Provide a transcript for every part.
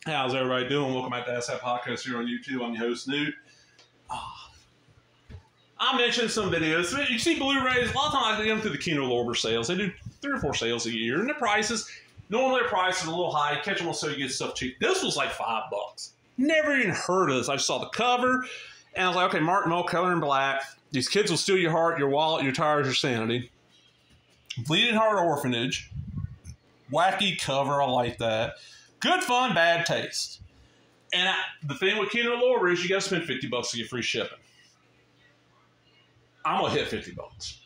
How's everybody doing? Welcome back to ASAP Podcast here on YouTube. I'm your host, Newt. I mentioned some videos. You see Blu-rays, a lot of times I get them through the Kino Lorber sales. They do 3 or 4 sales a year, and the prices, normally the price is a little high. You catch them on sale, you get stuff cheap. This was like $5. Never even heard of this. I just saw the cover, and I was like, okay, Martin Mull, color in black. These kids will steal your heart, your wallet, your tires, your sanity. Bleeding Heart Orphanage. Wacky cover, I like that. Good fun, bad taste. And the thing with Kino Lorber is you got to spend $50 to get free shipping. I'm going to hit $50.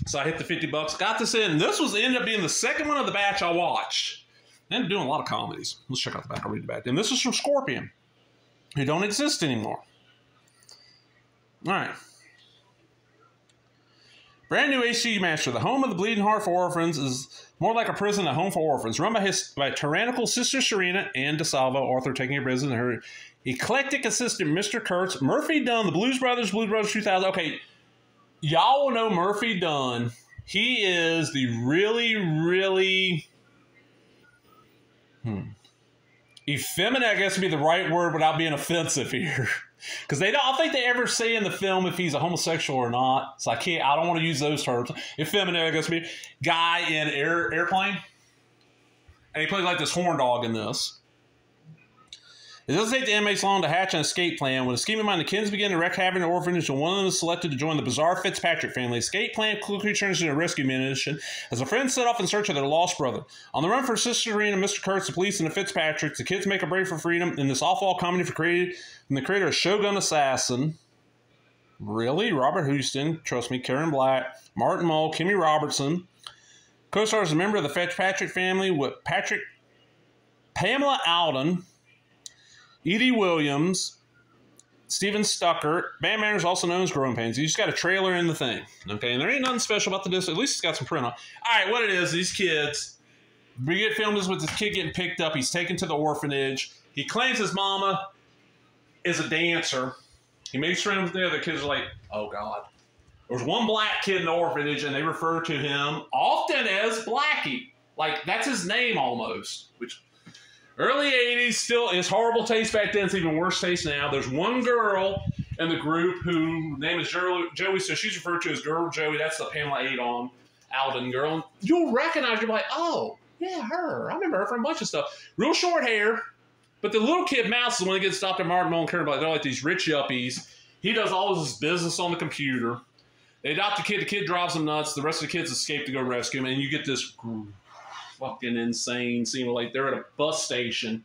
So I hit the $50, got this in. This ended up being the second one of the batch I watched. And doing a lot of comedies. Let's check out the back. I'll read the back. And this is from Scorpion, who don't exist anymore. All right. Brand new HC Master. The home of the Bleeding Heart for Orphans is more like a prison than a home for orphans. Run by tyrannical Sister Serena and DeSalvo, Arthur taking her prison, and her eclectic assistant, Mr. Kurtz. Murphy Dunn, the Blues Brothers 2000. Okay, y'all will know Murphy Dunn. He is the really effeminate, I guess would be the right word without being offensive here. Because I don't think they ever say in the film if he's a homosexual or not. So I don't want to use those terms. Effeminate, I guess, would be guy in Airplane. And he plays like this horn dog in this. It doesn't take the inmates long to hatch an escape plan. When a scheming mind, the kids begin to wreak havoc in the orphanage, and one of them is selected to join the bizarre Fitzpatrick family. Escape plan quickly turns into a rescue mission as the friends set off in search of their lost brother. On the run for Sister Serena, Mr. Kurtz, the police, and the Fitzpatricks, the kids make a break for freedom in this awful comedy from the creator of Shogun Assassin. Really? Robert Houston, trust me, Karen Black, Martin Mull, Kimmy Robertson. Co-stars a member of the Fitzpatrick family with Pamela Alden, Edie Williams, Steven Stucker. Band Manners, also known as Growing Pains. You just got a trailer in the thing. Okay, and there ain't nothing special about the disc. At least it's got some print on. All right, what it is, these kids, we get filmed this with this kid getting picked up. He's taken to the orphanage. He claims his mama is a dancer. He makes friends with the other kids. Are like, oh, God. There's one black kid in the orphanage, and they refer to him often as Blackie. Like, that's his name almost, which... Early 80s, still, it's horrible taste back then. It's even worse taste now. There's one girl in the group whose name is Joey, so she's referred to as Girl Joey. That's the Pamela Alden girl. And you'll recognize her, like, oh, yeah, her. I remember her from a bunch of stuff. Real short hair, but the little kid Mouse is the one that gets stopped at Martin Mull and Karen. They're like these rich yuppies. He does all of his business on the computer. They adopt the kid. The kid drives them nuts. The rest of the kids escape to go rescue him, and you get this fucking insane scene where, like, they're at a bus station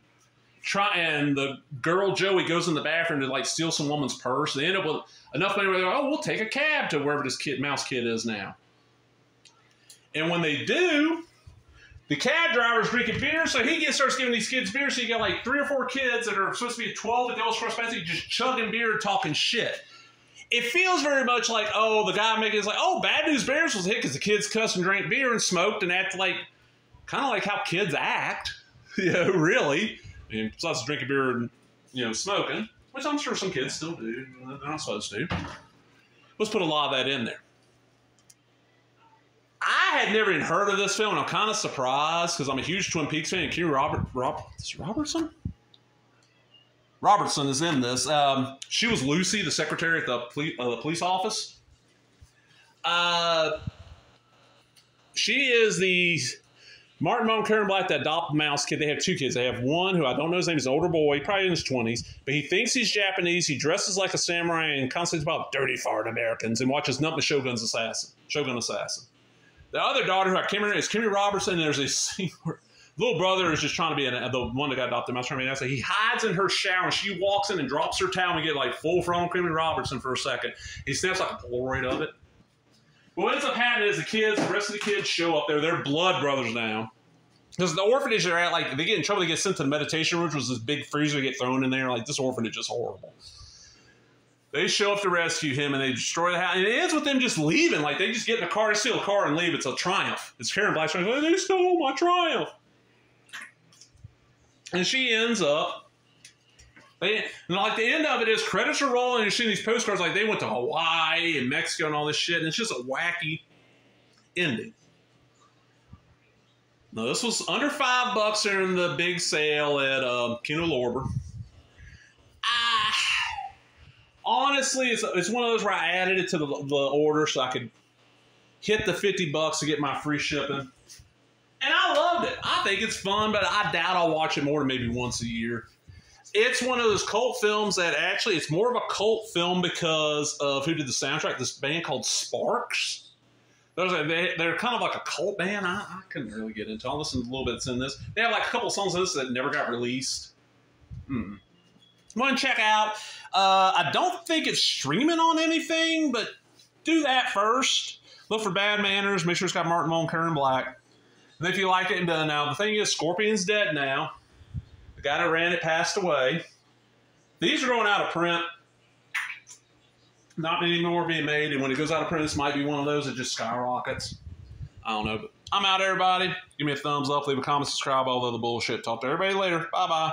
and the girl Joey goes in the bathroom to, like, steal some woman's purse. They end up with enough money where they're like, oh, we'll take a cab to wherever this Mouse kid is now. And when they do, the cab driver's drinking beer, so he starts giving these kids beer. So you got like 3 or 4 kids that are supposed to be 12 at the old cross fancy just chugging beer and talking shit. It feels very much like, oh, the guy making it's like, oh, Bad News Bears was hit because the kids cussed and drank beer and smoked and act like kind of like how kids act, really. I mean, besides drinking beer and, smoking, which I'm sure some kids still do. They're not supposed to. Let's put a lot of that in there. I had never even heard of this film, and I'm kind of surprised because I'm a huge Twin Peaks fan. And Kimmy Robertson? Robertson is in this. She was Lucy, the secretary at the police office. She is the... Martin Mull and Karen Black, the adopted Mouse kid. They have 2 kids. They have one who I don't know his name. He's an older boy, probably in his 20s, but he thinks he's Japanese. He dresses like a samurai and constantly about dirty foreign Americans and watches nothing but Shogun Assassin. The other daughter, who I can't remember, is Kimmy Robertson. And there's a scene where little brother is just trying to be the one that got adopted Mouse. So he hides in her shower, and she walks in and drops her towel, and we get like full frontal Kimmy Robertson for a second. He snaps like a Polaroid of it. What ends up happening is the rest of the kids show up there. They're blood brothers now. Because the orphanage they're at, like, they get in trouble, they get sent to the meditation room, which was this big freezer they get thrown in there. Like, this orphanage is horrible. They show up to rescue him, and they destroy the house. And it ends with them just leaving. Like, they just get in a car, steal a car, and leave. It's a triumph. It's Karen Black's like, they stole my triumph. And she ends up... And like the end of it is credits are rolling, and you're seeing these postcards like they went to Hawaii and Mexico and all this shit, and it's just a wacky ending. No, this was under $5 during the big sale at Kino Lorber. Honestly, it's one of those where I added it to the order so I could hit the $50 to get my free shipping. And I loved it. I think it's fun, but I doubt I'll watch it more than maybe once a year. It's one of those cult films that actually, it's more of a cult film because of who did the soundtrack, this band called Sparks. They're kind of like a cult band. I couldn't really get into it. I'll listen to a little bit that's in this. They have like a couple songs in this that never got released. Go and check out. I don't think it's streaming on anything, but do that first. Look for Bad Manners. Make sure it's got Martin Von Kern Black. And if you like it, and now the thing is, Scorpion's dead now. The guy that ran it passed away. These are going out of print. Not many more being made, and when it goes out of print, this might be one of those that just skyrockets. I don't know, but I'm out, everybody. Give me a thumbs up, leave a comment, subscribe, all the other bullshit. Talk to everybody later. Bye-bye.